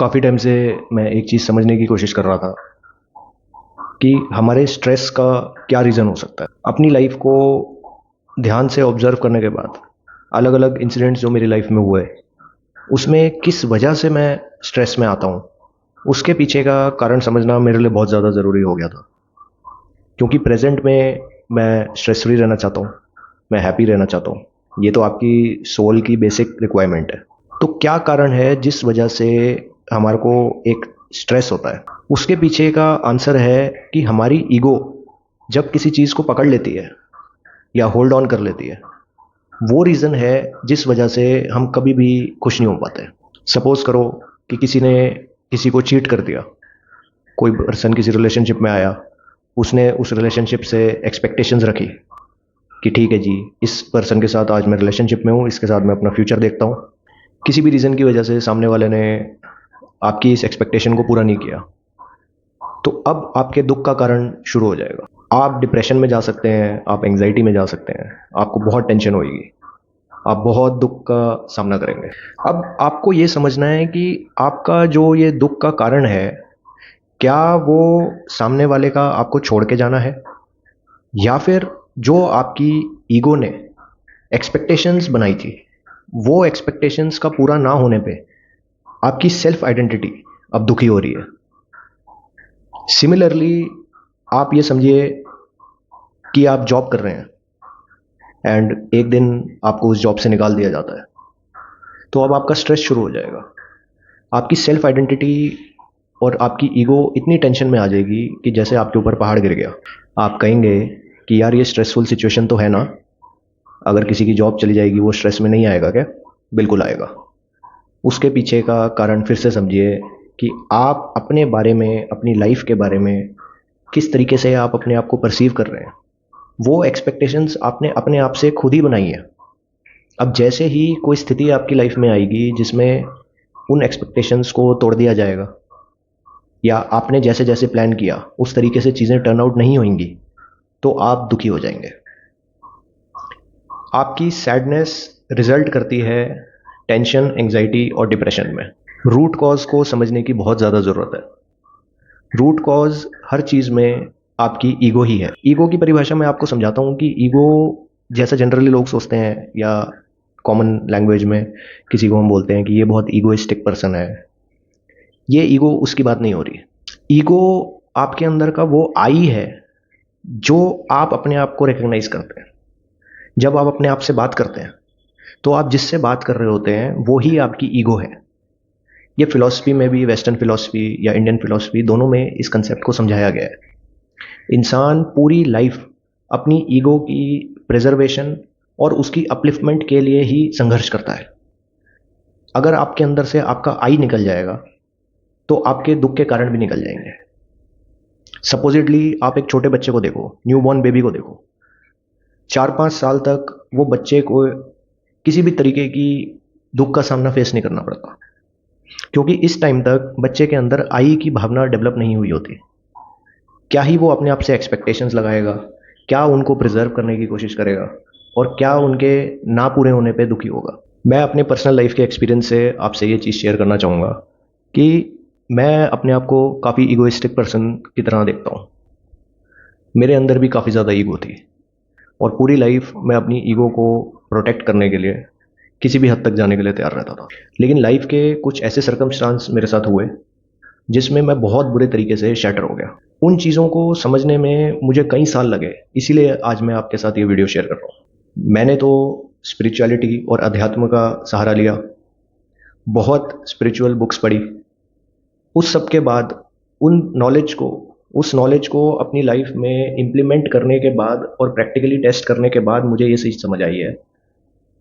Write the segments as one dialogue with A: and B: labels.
A: काफ़ी टाइम से मैं एक चीज़ समझने की कोशिश कर रहा था कि हमारे स्ट्रेस का क्या रीज़न हो सकता है। अपनी लाइफ को ध्यान से ऑब्जर्व करने के बाद अलग अलग इंसिडेंट्स जो मेरी लाइफ में हुए, उसमें किस वजह से मैं स्ट्रेस में आता हूँ, उसके पीछे का कारण समझना मेरे लिए बहुत ज़्यादा ज़रूरी हो गया था। क्योंकि प्रेजेंट में मैं स्ट्रेस फ्री रहना चाहता हूँ, मैं हैप्पी रहना चाहता हूँ। ये तो आपकी सोल की बेसिक रिक्वायरमेंट है। तो क्या कारण है जिस वजह से हमारे को एक स्ट्रेस होता है? उसके पीछे का आंसर है कि हमारी ईगो जब किसी चीज़ को पकड़ लेती है या होल्ड ऑन कर लेती है, वो रीज़न है जिस वजह से हम कभी भी खुश नहीं हो पाते। सपोज करो कि किसी ने किसी को चीट कर दिया, कोई पर्सन किसी रिलेशनशिप में आया, उसने उस रिलेशनशिप से एक्सपेक्टेशंस रखी कि ठीक है जी, इस पर्सन के साथ आज मैं रिलेशनशिप में हूँ, इसके साथ मैं अपना फ्यूचर देखता हूँ। किसी भी रीज़न की वजह से सामने वाले ने आपकी इस एक्सपेक्टेशन को पूरा नहीं किया, तो अब आपके दुख का कारण शुरू हो जाएगा। आप डिप्रेशन में जा सकते हैं, आप एंग्जाइटी में जा सकते हैं, आपको बहुत टेंशन होगी, आप बहुत दुख का सामना करेंगे। अब आपको ये समझना है कि आपका जो ये दुख का कारण है, क्या वो सामने वाले का आपको छोड़ के जाना है, या फिर जो आपकी ईगो ने एक्सपेक्टेशंस बनाई थी, वो एक्सपेक्टेशंस का पूरा ना होने पे आपकी सेल्फ आइडेंटिटी अब दुखी हो रही है। सिमिलरली, आप ये समझिए कि आप जॉब कर रहे हैं एंड एक दिन आपको उस जॉब से निकाल दिया जाता है, तो अब आपका स्ट्रेस शुरू हो जाएगा। आपकी सेल्फ आइडेंटिटी और आपकी ईगो इतनी टेंशन में आ जाएगी कि जैसे आपके ऊपर पहाड़ गिर गया। आप कहेंगे कि यार ये स्ट्रेसफुल सिचुएशन तो है ना, अगर किसी की जॉब चली जाएगी वो स्ट्रेस में नहीं आएगा क्या? बिल्कुल आएगा। उसके पीछे का कारण फिर से समझिए कि आप अपने बारे में, अपनी लाइफ के बारे में किस तरीके से आप अपने आप को परसीव कर रहे हैं। वो एक्सपेक्टेशंस आपने अपने आप से खुद ही बनाई है। अब जैसे ही कोई स्थिति आपकी लाइफ में आएगी जिसमें उन एक्सपेक्टेशंस को तोड़ दिया जाएगा, या आपने जैसे जैसे प्लान किया उस तरीके से चीज़ें टर्न आउट नहीं होंगी, तो आप दुखी हो जाएंगे। आपकी सैडनेस रिजल्ट करती है टेंशन, एंजाइटी और डिप्रेशन में। रूट कॉज को समझने की बहुत ज़्यादा ज़रूरत है। रूट कॉज हर चीज़ में आपकी ईगो ही है। ईगो की परिभाषा मैं आपको समझाता हूँ कि ईगो, जैसा जनरली लोग सोचते हैं या कॉमन लैंग्वेज में किसी को हम बोलते हैं कि ये बहुत ईगोइस्टिक पर्सन है, ये ईगो उसकी बात नहीं हो रही। ईगो आपके अंदर का वो आई है जो आप अपने आप को रिकग्नाइज करते हैं। जब आप अपने आप से बात करते हैं, तो आप जिससे बात कर रहे होते हैं वो ही आपकी ईगो है। ये फिलॉसफी में भी, वेस्टर्न फिलॉसफी या इंडियन फिलॉसफी, दोनों में इस कंसेप्ट को समझाया गया है। इंसान पूरी लाइफ अपनी ईगो की प्रिजर्वेशन और उसकी अपलिफ्टमेंट के लिए ही संघर्ष करता है। अगर आपके अंदर से आपका आई निकल जाएगा, तो आपके दुख के कारण भी निकल जाएंगे। सपोजिटली आप एक छोटे बच्चे को देखो, न्यूबॉर्न बेबी को देखो। 4-5 साल तक वो बच्चे को किसी भी तरीके की दुख का सामना फेस नहीं करना पड़ता, क्योंकि इस टाइम तक बच्चे के अंदर आई की भावना डेवलप नहीं हुई होती। क्या ही वो अपने आप से एक्सपेक्टेशंस लगाएगा, क्या उनको प्रिजर्व करने की कोशिश करेगा, और क्या उनके ना पूरे होने पे दुखी होगा। मैं अपने पर्सनल लाइफ के एक्सपीरियंस से आपसे ये चीज़ शेयर करना चाहूँगा कि मैं अपने आप को काफ़ी ईगोइस्टिक पर्सन की तरह देखता हूँ। मेरे अंदर भी काफ़ी ज़्यादा ईगो थी, और पूरी लाइफ मैं अपनी ईगो को प्रोटेक्ट करने के लिए किसी भी हद तक जाने के लिए तैयार रहता था। लेकिन लाइफ के कुछ ऐसे सर्कमस्टांस मेरे साथ हुए जिसमें मैं बहुत बुरे तरीके से शैटर हो गया। उन चीज़ों को समझने में मुझे कई साल लगे, इसीलिए आज मैं आपके साथ ये वीडियो शेयर कर रहा हूँ। मैंने तो स्पिरिचुअलिटी और अध्यात्म का सहारा लिया, बहुत स्पिरिचुअल बुक्स पढ़ी। उस सब के बाद उस नॉलेज को अपनी लाइफ में इम्प्लीमेंट करने के बाद और प्रैक्टिकली टेस्ट करने के बाद मुझे ये चीज़ समझ आई है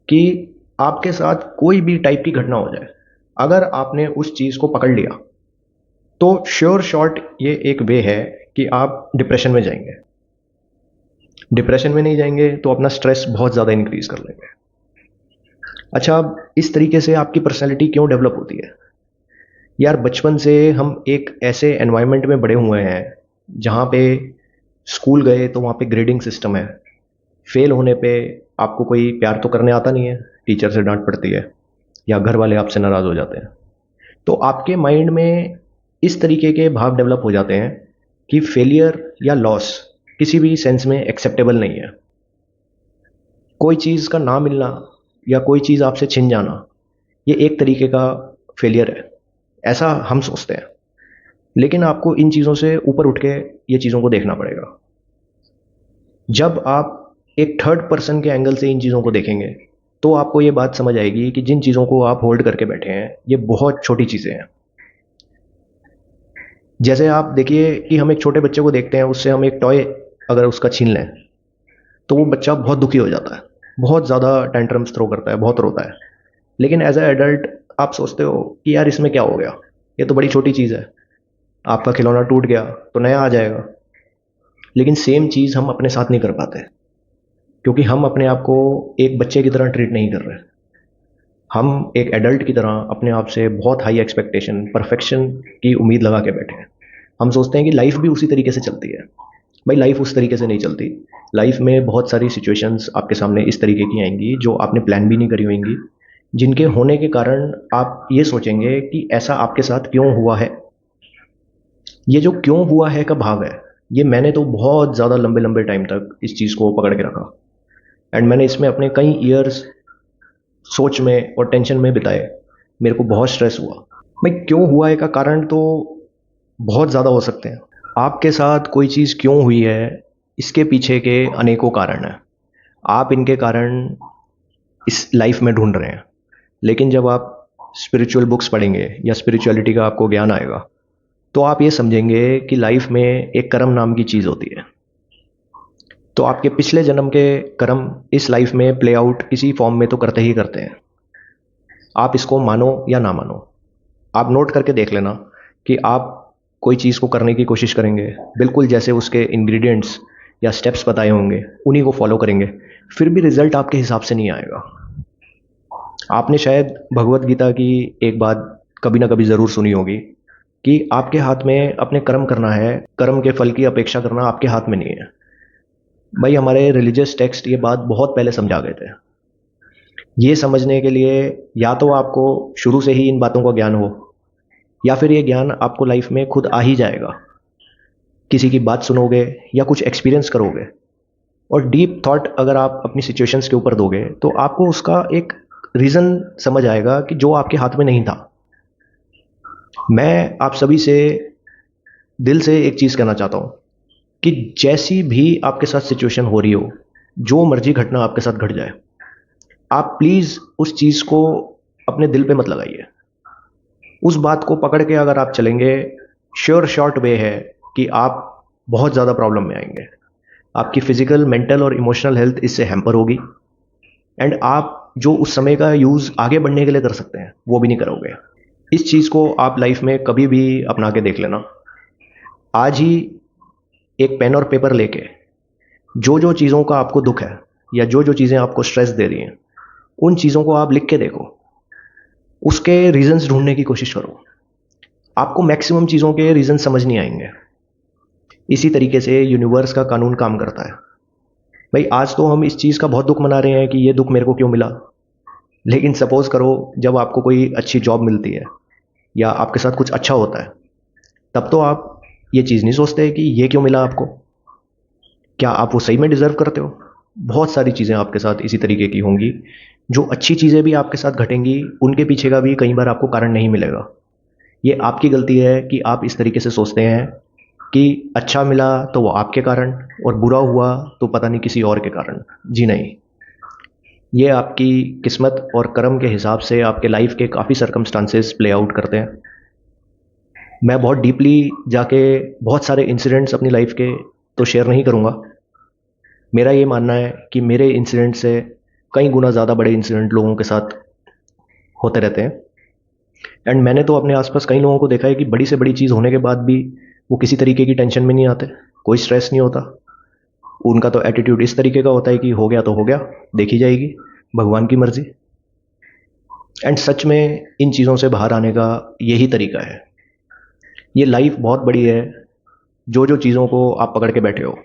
A: कि आपके साथ कोई भी टाइप की घटना हो जाए, अगर आपने उस चीज़ को पकड़ लिया, तो श्योर शॉट ये एक वे है कि आप डिप्रेशन में जाएंगे। डिप्रेशन में नहीं जाएंगे तो अपना स्ट्रेस बहुत ज़्यादा इंक्रीज कर लेंगे। अच्छा, अब इस तरीके से आपकी पर्सनैलिटी क्यों डेवलप होती है? यार, बचपन से हम एक ऐसे एनवायरनमेंट में बड़े हुए हैं जहाँ पे स्कूल गए तो वहाँ पे ग्रेडिंग सिस्टम है। फेल होने पे आपको कोई प्यार तो करने आता नहीं है, टीचर से डांट पड़ती है या घर वाले आपसे नाराज़ हो जाते हैं। तो आपके माइंड में इस तरीके के भाव डेवलप हो जाते हैं कि फेलियर या लॉस किसी भी सेंस में एक्सेप्टेबल नहीं है। कोई चीज़ का ना मिलना या कोई चीज़ आपसे छिन जाना, ये एक तरीके का फेलियर है, ऐसा हम सोचते हैं। लेकिन आपको इन चीज़ों से ऊपर उठ के ये चीज़ों को देखना पड़ेगा। जब आप एक थर्ड पर्सन के एंगल से इन चीज़ों को देखेंगे, तो आपको ये बात समझ आएगी कि जिन चीज़ों को आप होल्ड करके बैठे हैं, ये बहुत छोटी चीज़ें हैं। जैसे आप देखिए कि हम एक छोटे बच्चे को देखते हैं, उससे हम एक टॉय अगर उसका छीन लें, तो वो बच्चा बहुत दुखी हो जाता है, बहुत ज़्यादा टेंट्रम्स थ्रो करता है, बहुत रोता है। लेकिन एज अ एडल्ट आप सोचते हो कि यार इसमें क्या हो गया, ये तो बड़ी छोटी चीज़ है, आपका खिलौना टूट गया तो नया आ जाएगा। लेकिन सेम चीज़ हम अपने साथ नहीं कर पाते, क्योंकि हम अपने आप को एक बच्चे की तरह ट्रीट नहीं कर रहे। हम एक एडल्ट की तरह अपने आप से बहुत हाई एक्सपेक्टेशन, परफेक्शन की उम्मीद लगा के बैठे हैं। हम सोचते हैं कि लाइफ भी उसी तरीके से चलती है। भाई लाइफ उस तरीके से नहीं चलती। लाइफ में बहुत सारी सिचुएशंस आपके सामने इस तरीके की आएंगी जो आपने प्लान भी नहीं करी होंगी, जिनके होने के कारण आप ये सोचेंगे कि ऐसा आपके साथ क्यों हुआ है। ये जो क्यों हुआ है का भाव है, ये मैंने तो बहुत ज़्यादा लंबे लंबे टाइम तक इस चीज़ को पकड़ के रखा। एंड मैंने इसमें अपने कई ईयर्स सोच में और टेंशन में बिताए। मेरे को बहुत स्ट्रेस हुआ। भाई क्यों हुआ है का कारण तो बहुत ज़्यादा हो सकते हैं। आपके साथ कोई चीज़ क्यों हुई है, इसके पीछे के अनेकों कारण हैं। आप इनके कारण इस लाइफ में ढूंढ रहे हैं। लेकिन जब आप स्पिरिचुअल बुक्स पढ़ेंगे या स्पिरिचुअलिटी का आपको ज्ञान आएगा, तो आप ये समझेंगे कि लाइफ में एक कर्म नाम की चीज़ होती है। तो आपके पिछले जन्म के कर्म इस लाइफ में प्ले आउट किसी फॉर्म में तो करते ही करते हैं। आप इसको मानो या ना मानो, आप नोट करके देख लेना कि आप कोई चीज़ को करने की कोशिश करेंगे, बिल्कुल जैसे उसके इंग्रेडिएंट्स या स्टेप्स बताए होंगे उन्हीं को फॉलो करेंगे, फिर भी रिजल्ट आपके हिसाब से नहीं आएगा। आपने शायद भगवत गीता की एक बात कभी ना कभी ज़रूर सुनी होगी कि आपके हाथ में अपने कर्म करना है, कर्म के फल की अपेक्षा करना आपके हाथ में नहीं है। भाई हमारे रिलीजियस टेक्स्ट ये बात बहुत पहले समझा गए थे। ये समझने के लिए या तो आपको शुरू से ही इन बातों का ज्ञान हो, या फिर ये ज्ञान आपको लाइफ में खुद आ ही जाएगा। किसी की बात सुनोगे या कुछ एक्सपीरियंस करोगे, और डीप थॉट अगर आप अपनी सिचुएशंस के ऊपर दोगे, तो आपको उसका एक रीज़न समझ आएगा कि जो आपके हाथ में नहीं था। मैं आप सभी से दिल से एक चीज़ कहना चाहता हूँ कि जैसी भी आपके साथ सिचुएशन हो रही हो, जो मर्जी घटना आपके साथ घट जाए, आप प्लीज़ उस चीज़ को अपने दिल पे मत लगाइए। उस बात को पकड़ के अगर आप चलेंगे, श्योर शॉर्ट वे है कि आप बहुत ज़्यादा प्रॉब्लम में आएंगे। आपकी फिजिकल, मेंटल और इमोशनल हेल्थ इससे हैम्पर होगी। एंड आप जो उस समय का यूज़ आगे बढ़ने के लिए कर सकते हैं, वो भी नहीं करोगे। इस चीज़ को आप लाइफ में कभी भी अपना के देख लेना। आज ही एक पेन और पेपर लेके जो जो चीज़ों का आपको दुख है या जो जो चीज़ें आपको स्ट्रेस दे रही हैं, उन चीज़ों को आप लिख के देखो, उसके रीजंस ढूंढने की कोशिश करो। आपको मैक्सिमम चीज़ों के रीजन समझ नहीं आएंगे। इसी तरीके से यूनिवर्स का कानून काम करता है। भाई आज तो हम इस चीज़ का बहुत दुख मना रहे हैं कि ये दुख मेरे को क्यों मिला, लेकिन सपोज करो जब आपको कोई अच्छी जॉब मिलती है या आपके साथ कुछ अच्छा होता है, तब तो आप ये चीज़ नहीं सोचते कि ये क्यों मिला आपको, क्या आप वो सही में डिज़र्व करते हो। बहुत सारी चीज़ें आपके साथ इसी तरीके की होंगी। जो अच्छी चीज़ें भी आपके साथ घटेंगी, उनके पीछे का भी कई बार आपको कारण नहीं मिलेगा। ये आपकी गलती है कि आप इस तरीके से सोचते हैं कि अच्छा मिला तो वो आपके कारण, और बुरा हुआ तो पता नहीं किसी और के कारण। जी नहीं, ये आपकी किस्मत और कर्म के हिसाब से आपके लाइफ के काफ़ी सर्कमस्टांसेस प्ले आउट करते हैं। मैं बहुत डीपली जाके बहुत सारे इंसिडेंट्स अपनी लाइफ के तो शेयर नहीं करूँगा। मेरा ये मानना है कि मेरे इंसिडेंट से कई गुना ज़्यादा बड़े इंसिडेंट लोगों के साथ होते रहते हैं। एंड मैंने तो अपने आसपास कई लोगों को देखा है कि बड़ी से बड़ी चीज़ होने के बाद भी वो किसी तरीके की टेंशन में नहीं आते, कोई स्ट्रेस नहीं होता। उनका तो एटीट्यूड इस तरीके का होता है कि हो गया तो हो गया, देखी जाएगी, भगवान की मर्जी। एंड सच में इन चीज़ों से बाहर आने का यही तरीका है। ये लाइफ बहुत बड़ी है। जो जो चीज़ों को आप पकड़ के बैठे हो,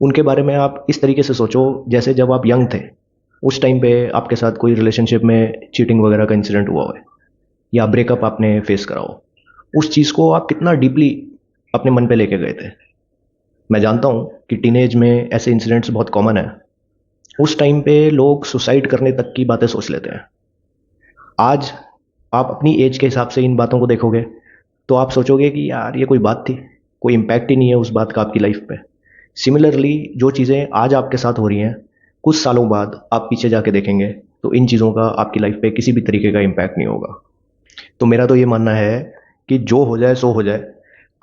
A: उनके बारे में आप इस तरीके से सोचो जैसे जब आप यंग थे, उस टाइम पे आपके साथ कोई रिलेशनशिप में चीटिंग वगैरह का इंसिडेंट हुआ है। या ब्रेकअप आपने फेस करा हो, उस चीज़ को आप कितना डीपली अपने मन पे लेके गए थे। मैं जानता हूँ कि टीनेज में ऐसे इंसिडेंट्स बहुत कॉमन है। उस टाइम पे लोग सुसाइड करने तक की बातें सोच लेते हैं। आज आप अपनी एज के हिसाब से इन बातों को देखोगे तो आप सोचोगे कि यार ये कोई बात थी, कोई इम्पैक्ट ही नहीं है उस बात का आपकी लाइफ पे। सिमिलरली जो चीज़ें आज आपके साथ हो रही हैं, कुछ सालों बाद आप पीछे जाके देखेंगे तो इन चीज़ों का आपकी लाइफ पे किसी भी तरीके का इम्पैक्ट नहीं होगा। तो मेरा तो ये मानना है कि जो हो जाए सो हो जाए,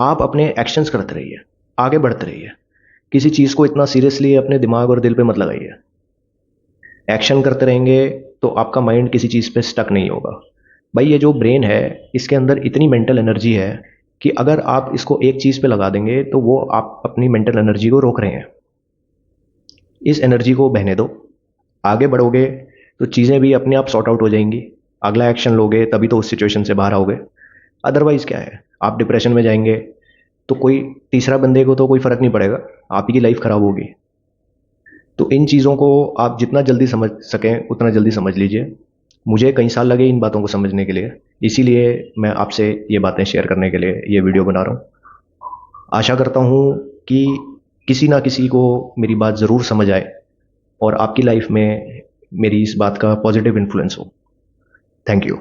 A: आप अपने एक्शंस करते रहिए, आगे बढ़ते रहिए। किसी चीज़ को इतना सीरियसली अपने दिमाग और दिल पे मत लगाइए। एक्शन करते रहेंगे तो आपका माइंड किसी चीज़ पे स्टक नहीं होगा। भाई ये जो ब्रेन है, इसके अंदर इतनी मेंटल एनर्जी है कि अगर आप इसको एक चीज़ पे लगा देंगे तो वो आप अपनी मेंटल एनर्जी को रोक रहे हैं। इस एनर्जी को बहने दो, आगे बढ़ोगे तो चीज़ें भी अपने आप सॉर्ट आउट हो जाएंगी। अगला एक्शन लोगे तभी तो उस सिचुएशन से बाहर आओगे। अदरवाइज़ क्या है, आप डिप्रेशन में जाएंगे तो कोई तीसरा बंदे को तो कोई फ़र्क नहीं पड़ेगा, आप ही की लाइफ ख़राब होगी। तो इन चीज़ों को आप जितना जल्दी समझ सकें उतना जल्दी समझ लीजिए। मुझे कई साल लगे इन बातों को समझने के लिए, इसीलिए मैं आपसे ये बातें शेयर करने के लिए ये वीडियो बना रहा हूँ। आशा करता हूँ कि किसी ना किसी को मेरी बात ज़रूर समझ आए और आपकी लाइफ में मेरी इस बात का पॉजिटिव इन्फ्लुएंस हो। Thank you.